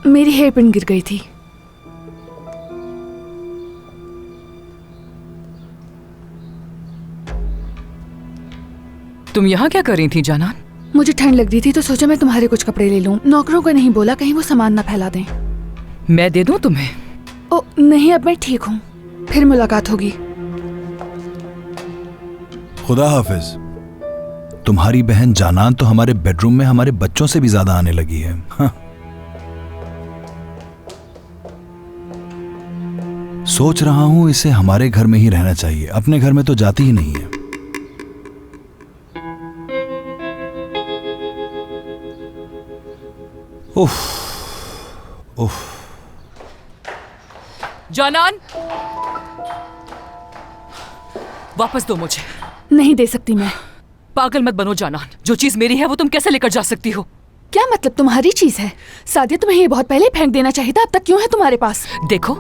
मेरी hair pin गिर गई थी। तुम यहाँ क्या कर रही थी जानान? मुझे ठंड लग रही थी तो सोचा मैं तुम्हारे कुछ कपड़े ले लूं। नौकरों को नहीं बोला कहीं वो सामान ना फैला दें। मैं दे दूं तुम्हें? ओ नहीं, अब मैं ठीक हूँ, फिर मुलाकात होगी। खुदा हाफिज। तुम्हारी बहन जानान तो हमारे बेडरूम में हमारे बच्चों से भी ज्यादा आने लगी है। हाँ। सोच रहा हूं इसे हमारे घर में ही रहना चाहिए, अपने घर में तो जाती ही नहीं है। उफ, उफ। जानान, वापस दो मुझे। नहीं दे सकती मैं। पागल मत बनो जानान, जो चीज मेरी है वो तुम कैसे लेकर जा सकती हो? क्या मतलब तुम्हारी चीज है? सादिया, तुम्हें ये बहुत पहले फेंक देना चाहिए था, अब तक क्यों है तुम्हारे पास? देखो,